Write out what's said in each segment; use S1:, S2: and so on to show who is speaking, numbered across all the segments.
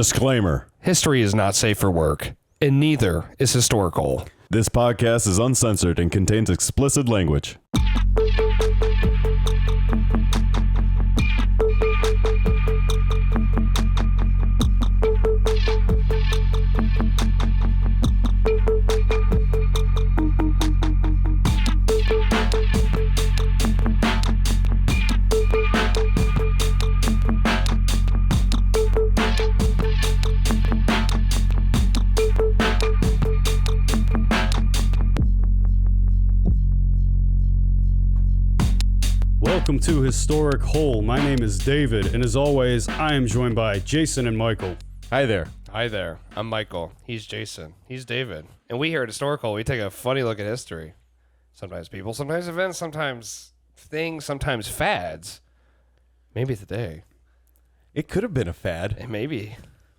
S1: Disclaimer.
S2: History is not safe for work, and neither is HistoricHole.
S1: This podcast is uncensored and contains explicit language.
S3: Welcome to Historic Hole. My name is David, and as always, I am joined by Jason and Michael.
S1: Hi there.
S2: Hi there, I'm Michael. He's Jason. He's David. And we here at HistoricHole, we take a funny look at history. Sometimes people, sometimes events, sometimes things, sometimes fads. Maybe today.
S1: It could have been a fad.
S2: And maybe.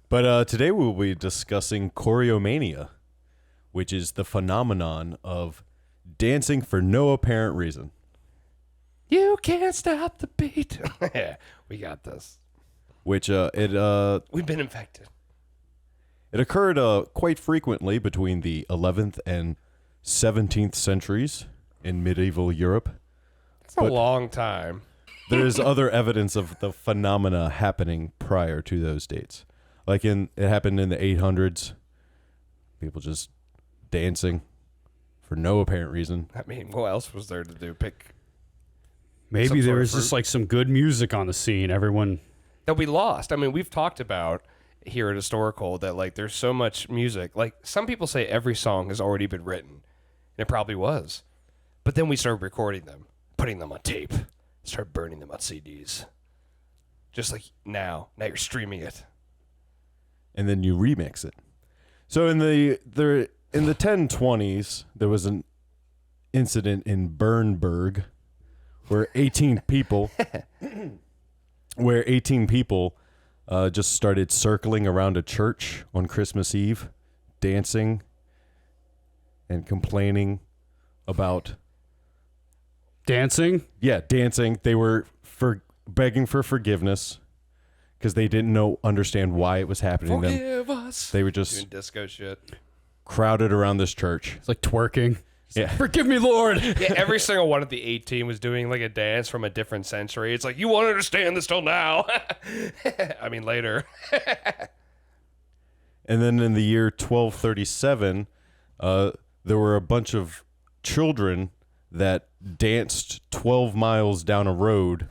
S1: But today we'll be discussing choreomania, which is the phenomenon of dancing for no apparent reason.
S2: You can't stop the beat. Yeah, we got this.
S1: Which
S2: We've been infected.
S1: it occurred quite frequently between the 11th and 17th centuries in medieval Europe.
S2: It's a long time.
S1: There is other evidence of the phenomena happening prior to those dates. Like it happened in the 800s. People just dancing for no apparent reason.
S2: I mean, what else was there to do? Pick
S3: Maybe
S2: Some
S3: there
S2: sort of
S3: was just
S2: fruit.
S3: like some good music on the scene. Everyone,
S2: that we lost. I mean, we've talked about here at HistoricHole that like there's so much music. Like some people say every song has already been written, and it probably was. But then we started recording them, putting them on tape, start burning them on CDs. Just like now you're streaming it.
S1: And then you remix it. So in the 1020s, there was an incident in Bernburg where 18 people just started circling around a church on Christmas Eve, dancing and complaining about
S3: dancing.
S1: dancing. They were begging for forgiveness because they didn't understand why it was happening to them.
S2: Forgive us.
S1: They were
S2: Doing
S1: just
S2: disco shit.
S1: crowded around this church.
S3: It's like twerking.
S1: Yeah.
S3: Forgive me, Lord.
S2: Yeah, every single one of the 18 was doing like a dance from a different century. It's like, you won't understand this till now. I mean, later.
S1: And then in the year 1237, there were a bunch of children that danced 12 miles down a road,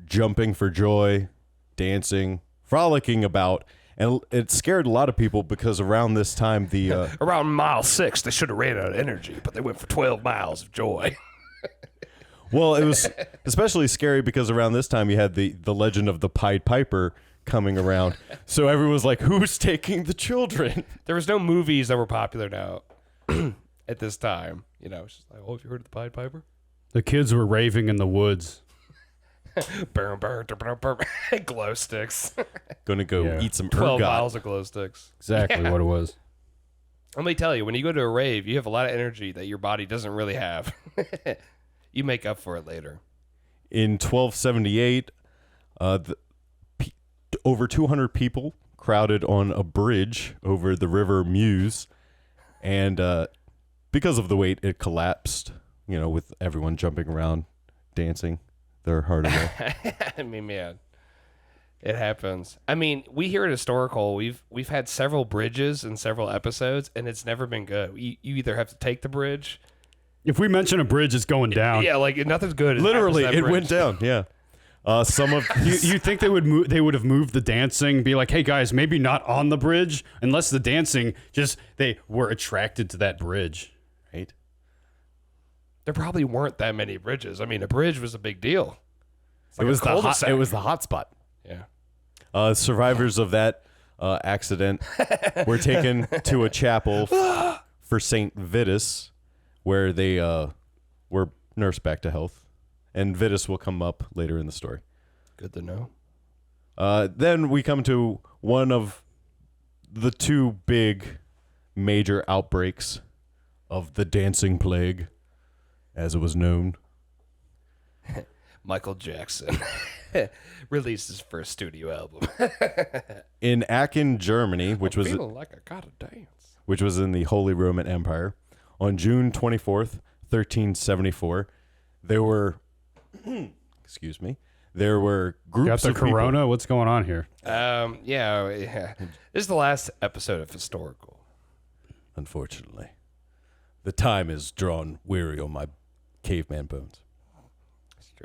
S1: jumping for joy, dancing, frolicking about. And it scared a lot of people because around this time,
S2: Around mile 6, they should have ran out of energy, but they went for 12 miles of joy.
S1: well, it was especially scary because around this time you had the legend of the Pied Piper coming around. So everyone was like, who's taking the children?
S2: There was no movies that were popular now at this time. You know, it's just like, oh, have you heard of the Pied Piper?
S3: The kids were raving in the woods.
S2: Burn, burn, burn, burn. Glow sticks.
S1: Gonna go
S3: Yeah.
S1: eat some
S2: 12
S1: ergot.
S2: miles of glow sticks.
S3: Exactly what it was.
S2: Let me tell you, when you go to a rave, you have a lot of energy that your body doesn't really have. You make up for it later.
S1: In 1278, over 200 people crowded on a bridge over the river Meuse, and because of the weight, it collapsed. You know, with everyone jumping around, dancing their heart away.
S2: I mean, man, it happens. I mean, we here at HistoricHole, we've had several bridges in several episodes, and it's never been good. You either have to take the bridge.
S3: If we mention a bridge, it's going down.
S2: Yeah, like nothing's good.
S1: Literally,
S2: happens to
S1: it
S2: that
S1: went
S2: bridge.
S1: down. Yeah. Some of
S3: You think they would move? They would have moved the dancing. Be like, hey guys, maybe not on the bridge, unless the dancing just they were attracted to that bridge.
S1: right.
S2: There probably weren't that many bridges. I mean, a bridge was a big deal. It's like
S1: It
S2: a
S1: was
S2: cul-de-sac.
S1: it was the hot spot.
S2: Yeah.
S1: Survivors of that accident were taken to a chapel for Saint Vitus, where they were nursed back to health. And Vitus will come up later in the story.
S2: Good to know.
S1: Then we come to one of the two big major outbreaks of the dancing plague, as it was known.
S2: Michael Jackson. released his first studio album.
S1: In Aachen, Germany, which was
S2: Feeling like I gotta dance.
S1: which was in the Holy Roman Empire, on June 24th, 1374, there were excuse me, there were groups
S3: Got the
S1: of people.
S3: corona? What's going on here?
S2: Yeah. This is the last episode of Historical.
S1: Unfortunately, the time is drawn weary on my caveman bones.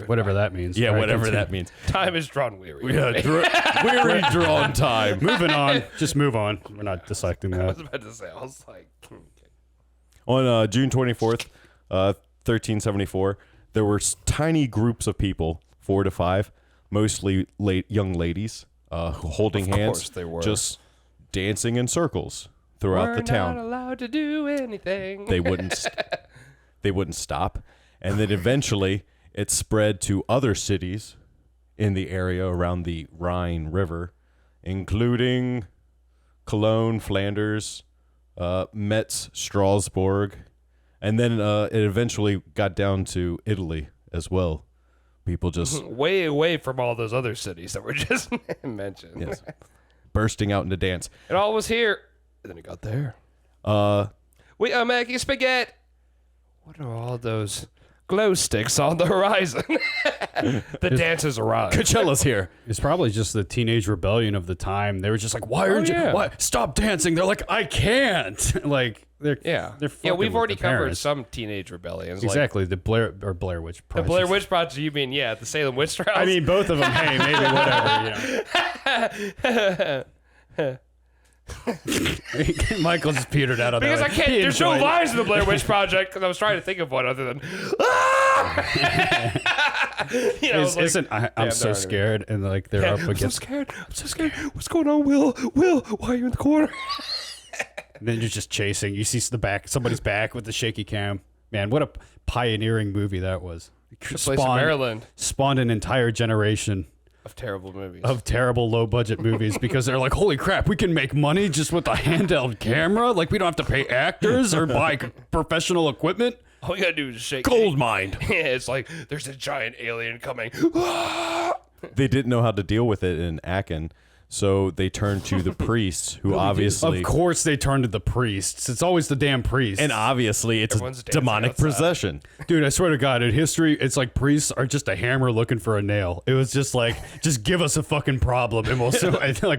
S3: Whatever that means.
S1: Yeah,
S3: All right,
S1: whatever
S3: continue.
S1: that means.
S2: Time is drawn weary.
S1: Yeah, weary drawn time.
S3: Moving on. Just move on. We're not dissecting
S2: I was
S3: that.
S2: about to say, I was like, okay.
S1: On June 24th, 1374, there were tiny groups of people, 4 to 5, mostly young ladies, holding
S2: Of
S1: hands,
S2: course they were.
S1: just dancing in circles throughout
S2: We're
S1: the town.
S2: not allowed to do anything.
S1: They wouldn't. They wouldn't stop, and then eventually it spread to other cities in the area around the Rhine River, including Cologne, Flanders, Metz, Strasbourg, and then it eventually got down to Italy as well. People just
S2: way away from all those other cities that were just mentioned.
S1: yes, bursting out into dance.
S2: It all was here. And then it got there.
S1: Uh,
S2: We are making spaghetti. What are all those glow sticks on the horizon? The dancers arrived.
S1: Coachella's here.
S3: It's probably just the teenage rebellion of the time. They were just like, "Why aren't
S2: yeah.
S3: you? Why stop dancing?" They're like, "I can't." Like they're
S2: Yeah.
S3: They're
S2: Yeah,
S3: fucking
S2: we've
S3: with
S2: already
S3: their
S2: covered
S3: parents.
S2: some teenage rebellions.
S3: Exactly, the Blair Witch
S2: Like the
S3: Project.
S2: Blair Witch Project, you mean, yeah, the Salem Witch Trials?
S3: I mean, both of them. Hey, maybe whatever. You know. Michael just petered out on
S2: because I
S3: that.
S2: can't,
S3: He
S2: there's no
S3: enjoyed it.
S2: lines in the Blair Witch Project because I was trying to think of one other than, you know,
S3: Is,
S2: like,
S3: isn't I'm
S2: damn,
S3: so
S2: darn it.
S3: scared, and like they're
S2: Yeah,
S3: up
S2: I'm so
S3: against.
S2: scared. I'm so scared. What's going on, Will? Will, why are you in the corner?
S3: And then you're just chasing. You see the back, somebody's back with the shaky cam. Man, what a pioneering movie that was.
S2: Place in Maryland
S3: Spawned an entire generation
S2: of terrible movies.
S3: of terrible low budget movies because they're like, holy crap, we can make money just with a handheld camera. Like we don't have to pay actors or buy professional equipment.
S2: All you gotta do is shake.
S1: Gold mine.
S2: Yeah, it's like there's a giant alien coming.
S1: They didn't know how to deal with it in Aachen, so they turned to the priests, who obviously,
S3: Of course, they turn to the priests. It's always the damn priests.
S1: and obviously, it's a
S2: Everyone's dancing
S1: demonic
S2: outside.
S1: possession.
S3: Dude, I swear to God, in history, it's like priests are just a hammer looking for a nail. It was just like, just give us a fucking problem and we'll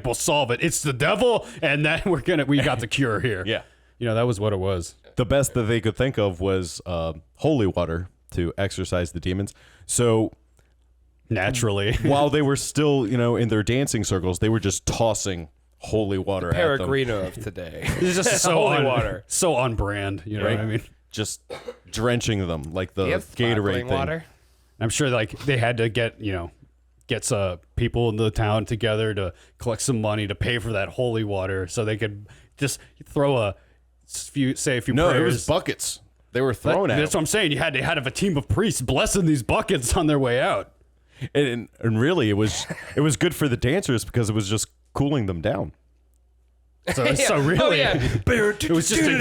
S3: we'll solve it. It's the devil, and then we got the cure here.
S1: Yeah.
S3: You know, that was what it was.
S1: The best that they could think of was holy water to exorcise the demons. So
S3: Naturally.
S1: while they were still, in their dancing circles, they were just tossing holy water at them.
S2: Peregrino of today.
S3: It's just so
S2: Holy water.
S3: So on brand. You know
S1: Right?
S3: what I mean?
S1: Just drenching them like the
S2: Do you have
S1: Gatorade
S2: sparkling
S1: thing.
S2: water?
S3: I'm sure like they had to get people in the town together to collect some money to pay for that holy water so they could just throw a few
S1: No,
S3: prayers.
S1: it was buckets. They were throwing at
S3: That's
S1: them.
S3: what I'm saying. You had to have a team of priests blessing these buckets on their way out.
S1: And really, it was good for the dancers because it was just cooling them down.
S3: So really,
S2: Oh, yeah.
S3: it was just
S2: do.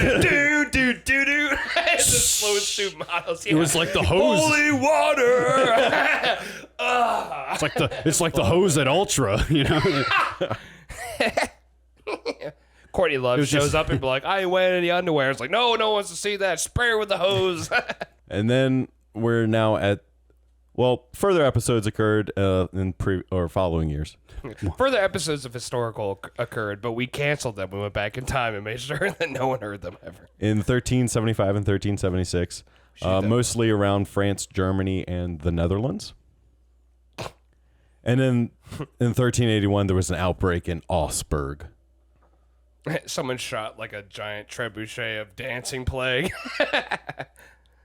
S2: It's the slowest two models.
S3: it was like the hose.
S2: Holy water.
S3: It's like the hose at Ultra, you know.
S2: Courtney Love
S3: was
S2: shows
S3: just-
S2: up and be like, I ain't wearing any underwear. It's like, no one wants to see that. Spray her with the hose.
S1: And then we're now at, further episodes occurred in following years.
S2: Further episodes of Historical occurred, but we canceled them. We went back in time and made sure that no one heard them ever.
S1: In 1375 and 1376, mostly around France, Germany, and the Netherlands. And then in 1381, there was an outbreak in Augsburg.
S2: Someone shot like a giant trebuchet of dancing plague.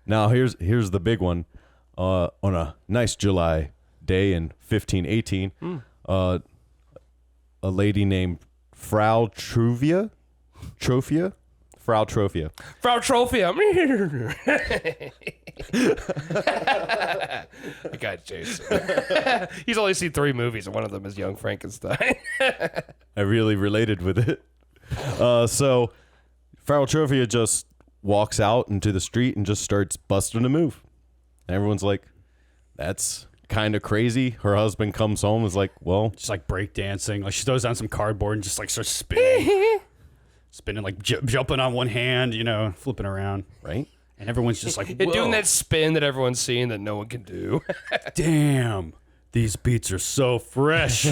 S1: Now, here's the big one. On a nice July day in 1518, a lady named Frau Trophia.
S2: Frau Trophia. I got Jason. He's only seen 3 movies, and one of them is Young Frankenstein.
S1: I really related with it. So Frau Trophia just walks out into the street and just starts busting a move. And everyone's like, that's kind of crazy. Her husband comes home and is like, well,
S3: Just like break dancing. Like she throws down some cardboard and just like starts spinning. Spinning, like jumping on one hand, flipping around.
S1: right?
S3: And everyone's just like,
S2: And doing
S3: "Whoa,
S2: that spin that everyone's seeing that no one can do.
S3: damn, these beats are so fresh."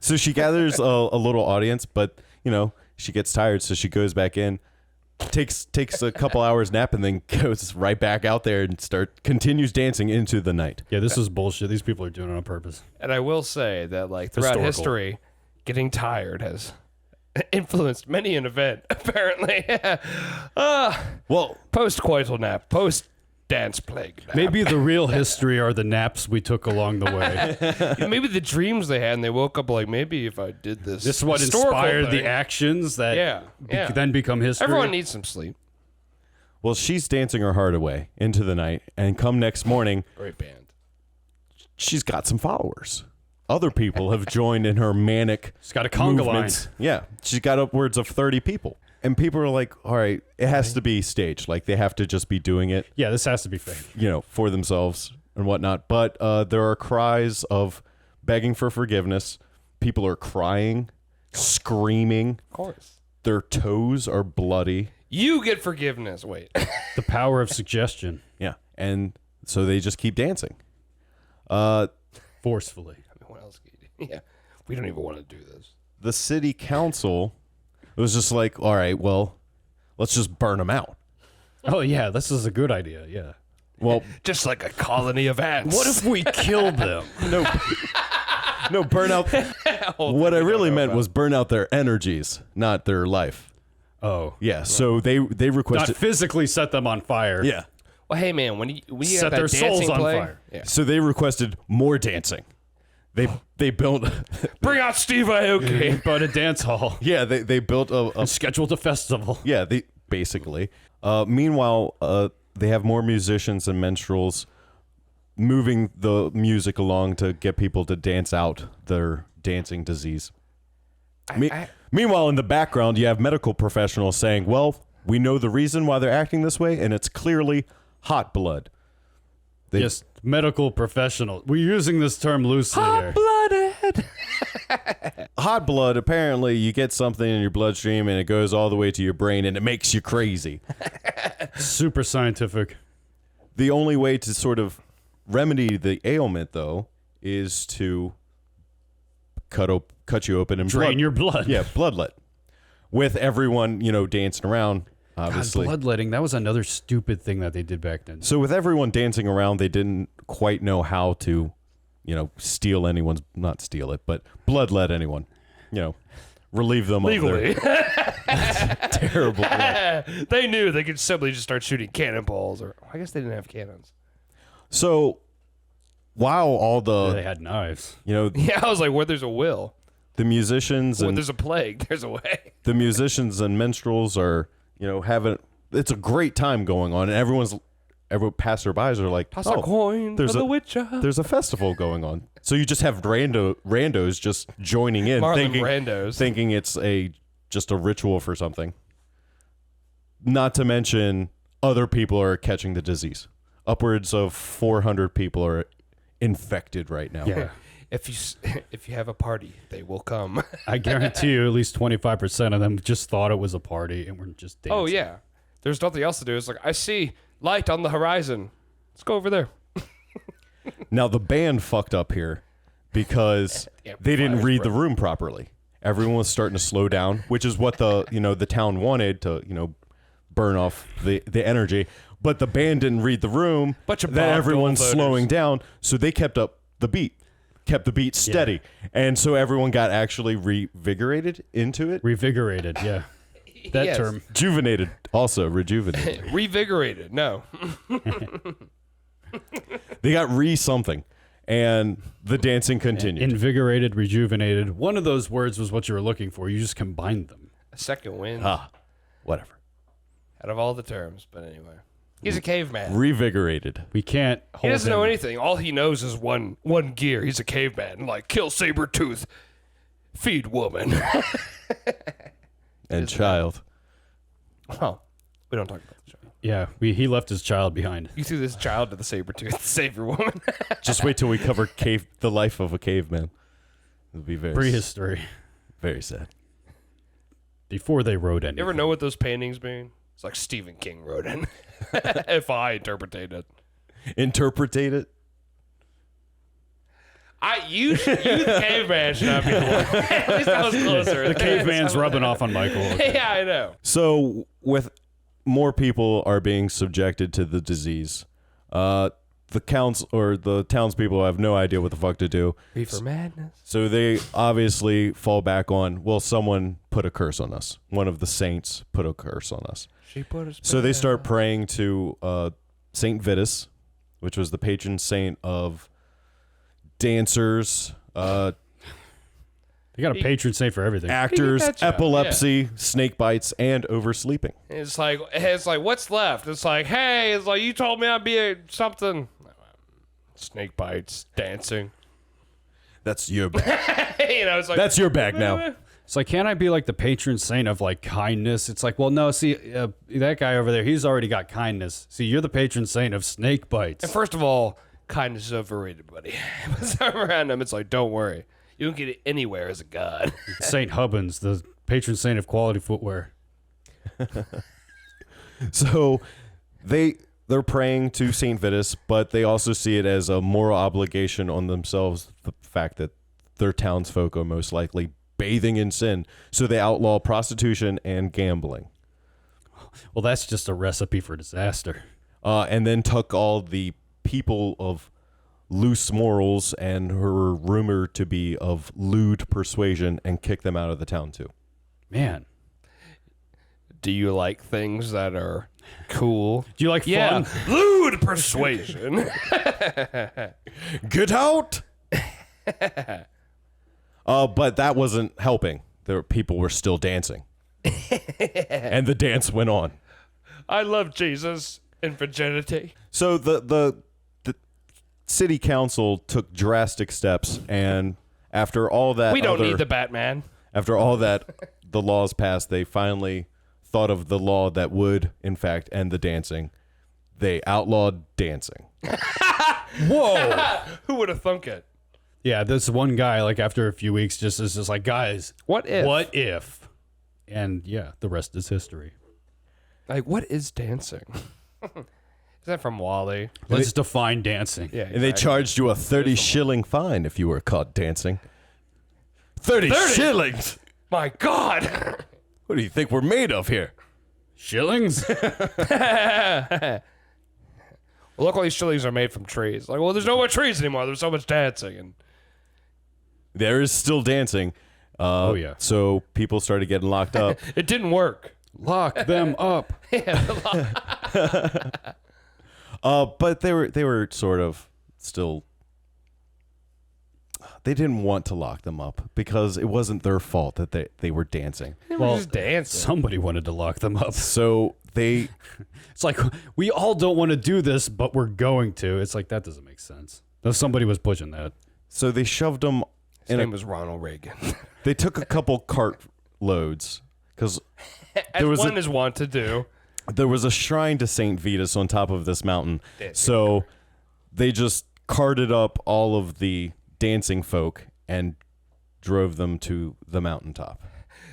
S1: So she gathers a little audience, but, she gets tired. So she goes back in, takes a couple hours nap, and then goes right back out there and continues dancing into the night.
S3: Yeah, this is bullshit. These people are doing it on purpose.
S2: And I will say that, like, throughout
S3: Historical.
S2: history, getting tired has influenced many an event, apparently.
S1: Well,
S2: Post-coital nap, post-dance plague nap.
S3: Maybe the real history are the naps we took along the way.
S2: Maybe the dreams they had, and they woke up like, maybe if I did this.
S3: This is what
S2: historical
S3: inspired
S2: thing.
S3: the actions that
S2: Yeah.
S3: then become history.
S2: Everyone needs some sleep.
S1: well, she's dancing her heart away into the night, and come next morning,
S2: Great band.
S1: she's got some followers. Other people have joined in her manic
S3: She's got a conga line.
S1: movements. Yeah, she's got upwards of 30 people. And people are like, all right, it has to be staged. Like, they have to just be doing it,
S3: Yeah, this has to be fake.
S1: for themselves and whatnot. But there are cries of begging for forgiveness. People are crying, screaming.
S2: Of course.
S1: Their toes are bloody.
S2: You get forgiveness. Wait.
S3: The power of suggestion,
S1: Yeah. And so they just keep dancing.
S3: forcefully.
S2: What else can you do? Yeah. We don't even want to do this.
S1: The city council was just like, all right, well, let's just burn them out.
S3: Oh yeah, this is a good idea. Yeah.
S1: Well,
S2: Just like a colony of ants.
S3: What if we killed them?
S1: no, burn out. What I really meant was burn out their energies, not their life.
S3: Oh,
S1: Yeah, so they
S3: not
S1: requested.
S3: physically set them on fire.
S1: Yeah,
S2: Well, hey, man, when you
S3: Set
S2: got that
S3: their souls
S2: dancing
S3: on
S2: plague,
S3: fire.
S2: Yeah.
S1: so they requested more dancing. They built.
S2: Bring out Steve Aoki.
S3: But a dance hall.
S1: Yeah, they built a
S3: Scheduled a festival.
S1: yeah. They basically. Meanwhile, they have more musicians and minstrels moving the music along to get people to dance out their dancing disease. Meanwhile, in the background, you have medical professionals saying, well, we know the reason why they're acting this way, and it's clearly hot blood. They-
S3: Yes, medical professional. We're using this term loosely here.
S2: Blooded.
S1: Hot blood, apparently, you get something in your bloodstream, and it goes all the way to your brain, and it makes you crazy.
S3: Super scientific.
S1: The only way to sort of remedy the ailment, though, is to cut you open and
S3: Drain your blood.
S1: Yeah, bloodlet. With everyone, dancing around, obviously.
S3: Bloodletting, that was another stupid thing that they did back then.
S1: So with everyone dancing around, they didn't quite know how to, steal anyone's, not steal it, but bloodlet anyone, relieve them
S2: Legally.
S1: of their terrible. Yeah.
S2: They knew they could simply just start shooting cannonballs. Or I guess they didn't have cannons.
S1: So while all
S3: They
S1: the,
S3: had knives.
S2: Yeah, I was like, where there's a will,
S1: the musicians
S2: when
S1: and
S2: there's a plague, there's a way.
S1: the musicians and minstrels are, having, it's a great time going on, and every passerbys are like,
S2: Toss a coin
S1: there's
S2: for
S1: a-
S2: the Witcher.
S1: there's a festival going on. So you just have randos just joining in,
S2: Marlon Brandos.
S1: thinking it's just a ritual for something. Not to mention, other people are catching the disease. Upwards of 400 people are infected right now.
S3: Yeah.
S2: If you have a party, they will come.
S3: I guarantee you at least 25% of them just thought it was a party and were just dancing.
S2: Oh yeah, there's nothing else to do. It's like, I see light on the horizon. Let's go over there.
S1: Now the band fucked up here because
S2: Yeah,
S1: they didn't
S2: fires,
S1: read
S2: bro.
S1: the room properly. Everyone was starting to slow down, which is what the town wanted to burn off the energy. But the band didn't read the room.
S2: Bunch of
S1: that
S2: Bob
S1: everyone's
S2: Dole
S1: slowing
S2: voters.
S1: down, so they kept up the beat, kept the beat steady, and so everyone got actually revigorated into it.
S3: Revigorated, yeah. That
S2: Yes.
S3: term.
S1: Rejuvenated, also rejuvenated.
S2: Revigorated. No.
S1: They got something, and the dancing continued.
S3: Invigorated, rejuvenated. One of those words was what you were looking for. You just combined them.
S2: A second wind
S1: Whatever.
S2: out of all the terms. But anyway, he's a caveman.
S1: Revigorated.
S3: We can't hold
S2: He doesn't know
S3: him.
S2: anything. All he knows is one gear. He's a caveman. Like, kill saber tooth, feed woman.
S1: And child.
S2: Oh, we don't talk about the show.
S3: he left his child behind.
S2: You threw this child to the saber-toothed savior woman.
S1: Just wait till we cover the life of a caveman. It'll be very
S3: Prehistory.
S1: very sad.
S3: Before they wrote anything.
S2: You ever know what those paintings mean? It's like Stephen King wrote it. If I interpretate it.
S1: Interpretate it.
S2: You the caveman should not be the one. At least I was closer.
S3: The caveman's rubbing off on Michael. Okay.
S2: Yeah, I know.
S1: So, with more people are being subjected to the disease, the townspeople have no idea what the fuck to do.
S2: Reefer madness.
S1: So they obviously fall back on, well, someone put a curse on us. One of the saints put a curse on us.
S2: She put a
S1: So they start praying to Saint Vitus, which was the patron saint of dancers,
S3: They got a patron saint for everything.
S1: actors,
S2: Betcha,
S1: epilepsy, snake bites, and oversleeping.
S2: It's like what's left? It's like, hey, it's like you told me I'd be something. Snake bites, dancing.
S1: That's your
S2: It's like
S1: that's your bag now.
S3: It's like, can't I be like the patron saint of like kindness? It's like, well, no, see, that guy over there, he's already got kindness. See, you're the patron saint of snake bites.
S2: And first of all, kindness is overrated, buddy. It's around him. It's like, don't worry, you don't get it anywhere as a god.
S3: Saint Hubbins, the patron saint of quality footwear.
S1: So they're praying to Saint Vitus, but they also see it as a moral obligation on themselves, the fact that their townsfolk are most likely bathing in sin. So they outlaw prostitution and gambling.
S3: Well, that's just a recipe for disaster.
S1: And then took all the people of loose morals and who were rumored to be of lewd persuasion and kicked them out of the town too.
S3: Man.
S2: Do you like things that are cool?
S3: Do you like
S2: Yeah,
S3: fun?
S2: lewd persuasion.
S1: Get out! But that wasn't helping. People were still dancing. And the dance went on.
S2: I love Jesus and virginity.
S1: So the city council took drastic steps, and after all that,
S2: We don't need the Batman.
S1: After all that, the laws passed. They finally thought of the law that would, in fact, end the dancing. They outlawed dancing.
S3: Whoa.
S2: Who would have thunk it?
S3: Yeah, this one guy, like after a few weeks, just is just like, guys,
S2: What if?
S3: what if? And yeah, the rest is history.
S2: Like, what is dancing? Is that from Wally?
S3: Let's define dancing.
S2: Yeah.
S1: And they charged you a 30 shilling fine if you were caught dancing. 30 shillings?
S2: My God.
S1: What do you think we're made of here?
S3: Shillings?
S2: Well, look, all these shillings are made from trees. Like, well, there's no more trees anymore. There's so much dancing. And
S1: There is still dancing.
S3: Oh, yeah.
S1: So people started getting locked up.
S2: it didn't work.
S3: Lock them up.
S1: But they were sort of still. They didn't want to lock them up because it wasn't their fault that they were dancing.
S2: They were just dancing.
S3: Somebody wanted to lock them up.
S1: So they
S3: It's like, we all don't want to do this, but we're going to. It's like, that doesn't make sense. No, somebody was pushing that.
S1: shoved them
S2: His name was Ronald Reagan.
S1: They took a couple cart loads because
S2: As one is wont to do.
S1: there was a shrine to Saint Vitus on top of this mountain. So they just carted up all of the dancing folk and drove them to the mountaintop.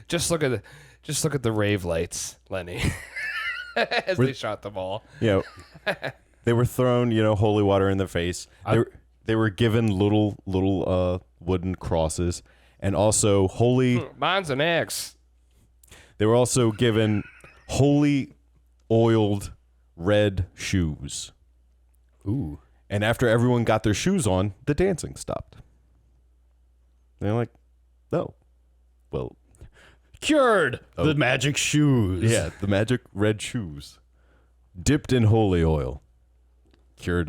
S2: Just look at the rave lights, Lenny. As they shot them all.
S1: You know, they were thrown, holy water in their face. They were given little wooden crosses, and also
S2: Mine's an X.
S1: They were also given holy oiled red shoes.
S3: Ooh.
S1: And after everyone got their shoes on, the dancing stopped. They're like, oh, well,
S3: Cured. The magic shoes.
S1: yeah, the magic red shoes, dipped in holy oil, cure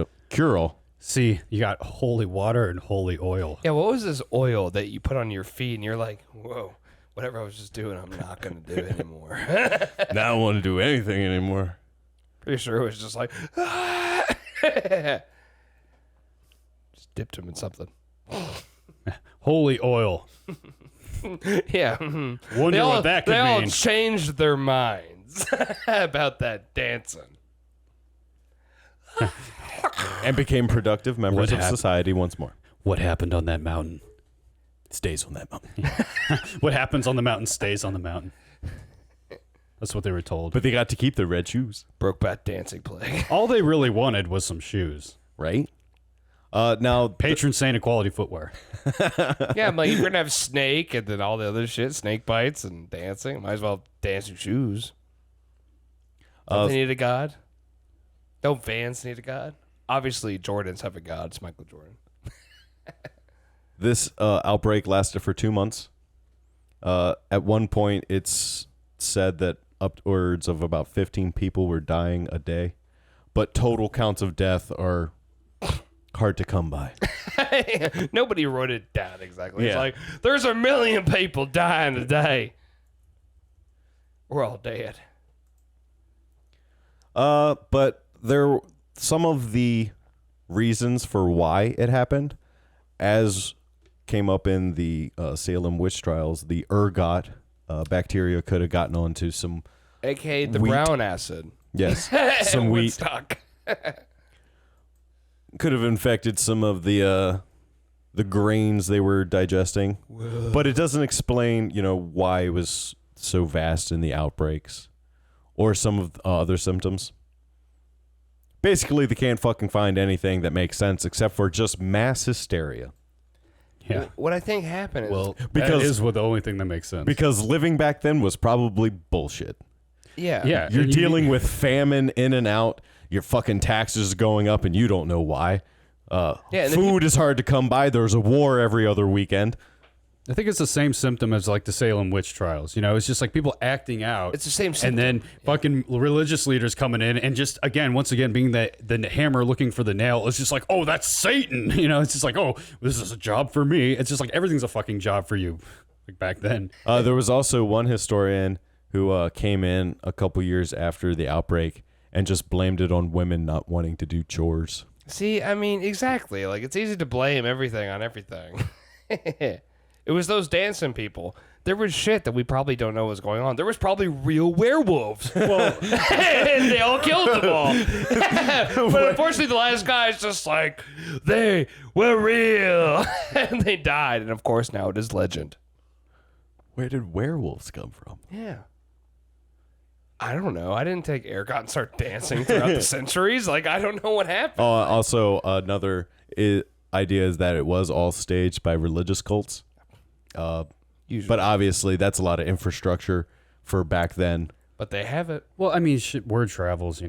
S1: all.
S3: See, you got holy water and holy oil.
S2: Yeah, what was this oil that you put on your feet and you're like, whoa, whatever I was just doing, I'm not going to do anymore.
S1: Now I don't want to do anything anymore.
S2: Pretty sure it was just like, just dipped him in something.
S3: Holy oil.
S2: Yeah.
S3: Wonder what that could
S2: they all
S3: mean.
S2: changed their minds about that dancing.
S1: and became productive members
S3: What
S1: of
S3: happened?
S1: society once more.
S3: What happened on that mountain?
S1: Stays on that mountain.
S3: What happens on the mountain stays on the mountain. That's what they were told.
S1: But they got to keep their red shoes,
S2: Brokeback dancing plague.
S3: All they really wanted was some shoes.
S1: right? Now,
S3: Patron saint of quality footwear.
S2: Yeah, I'm like, if we're gonna have snake and then all the other shit, snake bites and dancing. Might as well have dancing shoes. Don't they need a god? Don't Vans need a god? Obviously, Jordans have a god. It's Michael Jordan.
S1: this outbreak lasted for 2 months. At one point, it's said that upwards of about 15 people were dying a day, but total counts of death are hard to come by.
S2: Nobody wrote it down exactly. It's
S1: Yeah.
S2: like, there's 1 million people dying a day. We're all dead.
S1: But some of the reasons for why it happened, as came up in the Salem witch trials, the ergot bacteria could have gotten onto some,
S2: AKA the
S1: Wheat.
S2: brown acid.
S1: yes, some wheat.
S2: Woodstock.
S1: Could have infected some of the grains they were digesting. Whoa. But it doesn't explain, why it was so vast in the outbreaks or some of the other symptoms. Basically, they can't fucking find anything that makes sense except for just mass hysteria.
S3: Yeah.
S2: What I think happened is,
S3: Well,
S1: Because-
S3: that is the only thing that makes sense.
S1: Because living back then was probably bullshit.
S2: yeah.
S3: Yeah.
S1: You're
S3: and you-
S1: dealing with famine in and out. Your fucking taxes going up and you don't know why.
S2: Yeah, and the
S1: Food is hard to come by. There's a war every other weekend.
S3: I think it's the same symptom as like the Salem witch trials. It's just like people acting out.
S2: It's the same
S3: And
S2: symptom.
S3: then fucking religious leaders coming in and just, again, once again, being the hammer looking for the nail. It's just like, oh, that's Satan. It's just like, oh, this is a job for me. It's just like everything's a fucking job for you. Like back then.
S1: There was also one historian who came in a couple years after the outbreak and just blamed it on women not wanting to do chores.
S2: See, I mean, exactly. Like, it's easy to blame everything on everything. It was those dancing people. There was shit that we probably don't know was going on. There was probably real werewolves. Well, and they all killed them all. But unfortunately, the last guy's just like, they were real. And they died. And of course, now it is legend.
S1: Where did werewolves come from?
S2: Yeah. I don't know. I didn't take ergot and start dancing throughout the centuries. Like, I don't know what happened.
S1: Also, another idea is that it was all staged by religious cults.
S2: Usually.
S1: But obviously, that's a lot of infrastructure for back then.
S2: But they have it.
S3: Well, I mean, word travels,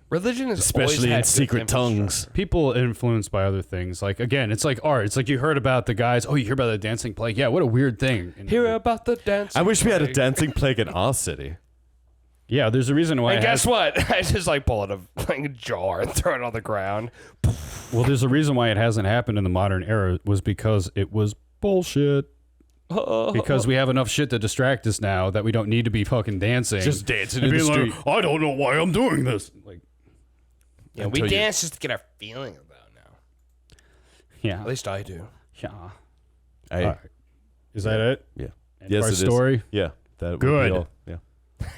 S2: Religion is
S1: Especially in secret tongues.
S3: People influenced by other things. Like, again, it's like art. It's like you heard about the guys. Oh, you hear about the dancing plague? Yeah, what a weird thing. And,
S2: Hear about the dancing
S1: I wish we had a
S2: plague.
S1: dancing plague in our city.
S3: yeah, there's a reason why.
S2: And guess what? I just like pull out a jar and throw it on the ground.
S3: Well, there's a reason why it hasn't happened in the modern era was because it was bullshit. Because we have enough shit to distract us now that we don't need to be fucking dancing.
S1: Just dancing
S3: and
S1: in the
S3: being like,
S1: street.
S3: I don't know why I'm doing this. Like,
S2: Yeah, we
S1: Until you-
S2: dance just to get our feeling about now.
S3: yeah,
S2: At least I do.
S3: yeah.
S1: Hey,
S3: All right. Is that it?
S1: yeah.
S3: End
S1: Yes,
S3: of our
S1: it is.
S3: story.
S1: Yeah. That would
S3: Good.
S1: be all. Yeah.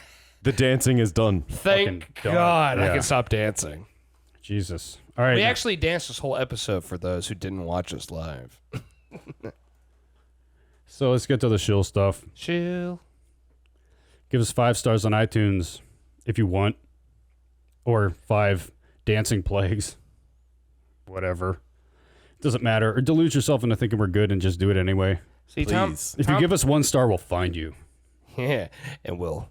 S1: The dancing is done.
S2: Thank
S3: Fucking done.
S2: God I
S3: Yeah.
S2: can stop dancing.
S3: Jesus. All right.
S2: We actually danced this whole episode for those who didn't watch us live.
S3: So let's get to the shill stuff.
S2: Chill.
S3: Give us 5 stars on iTunes if you want, or 5 dancing plagues. Whatever. Doesn't matter. Or delude yourself into thinking we're good and just do it anyway.
S2: See, Tom,
S1: Please.
S3: If you give us 1 star, we'll find you.
S2: yeah, and we'll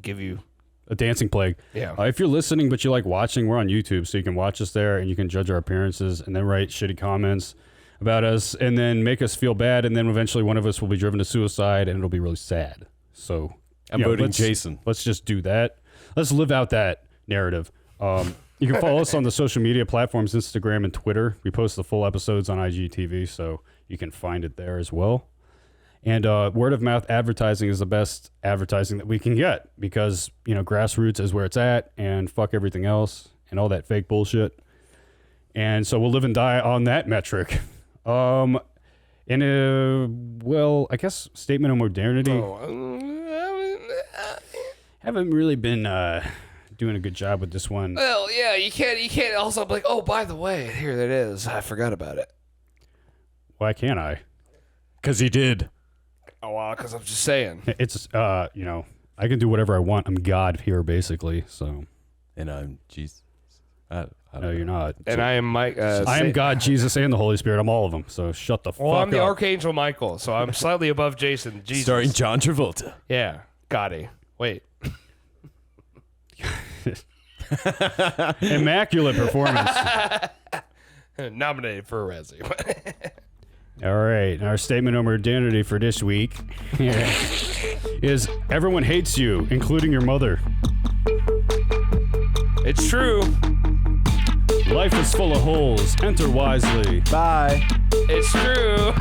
S2: give you
S3: A dancing plague.
S2: yeah.
S3: If you're listening but you like watching, we're on YouTube, so you can watch us there and you can judge our appearances and then write shitty comments about us and then make us feel bad, and then eventually one of us will be driven to suicide and it'll be really sad. So
S1: I'm voting Jason.
S3: Let's just do that. Let's live out that narrative. You can follow us on the social media platforms, Instagram and Twitter. We post the full episodes on IGTV, so you can find it there as well. And word of mouth advertising is the best advertising that we can get because, grassroots is where it's at, and fuck everything else and all that fake bullshit. And so we'll live and die on that metric. In I guess statement of modernity.
S2: Oh,
S3: Haven't really been doing a good job with this one.
S2: Well, yeah, you can't also be like, oh, by the way, here it is. I forgot about it.
S3: Why can't I?
S1: Because he did.
S2: Oh, well, because I'm just saying.
S3: It's I can do whatever I want. I'm God here, basically. So.
S1: And I'm Jesus. I don't
S3: No,
S1: know.
S3: you're not.
S2: And I am Mike.
S3: I am God, Jesus, and the Holy Spirit. I'm all of them. So shut the fuck up.
S2: Well, I'm the Archangel Michael, so I'm slightly above Jason. Jesus.
S1: Starring John Travolta.
S2: Yeah, Gotti. Wait.
S3: Immaculate performance.
S2: Nominated for a Razzie.
S3: All right. Our statement of modernity for this week is everyone hates you, including your mother.
S2: It's true.
S3: Life is full of holes. Enter wisely.
S1: Bye.
S2: It's true.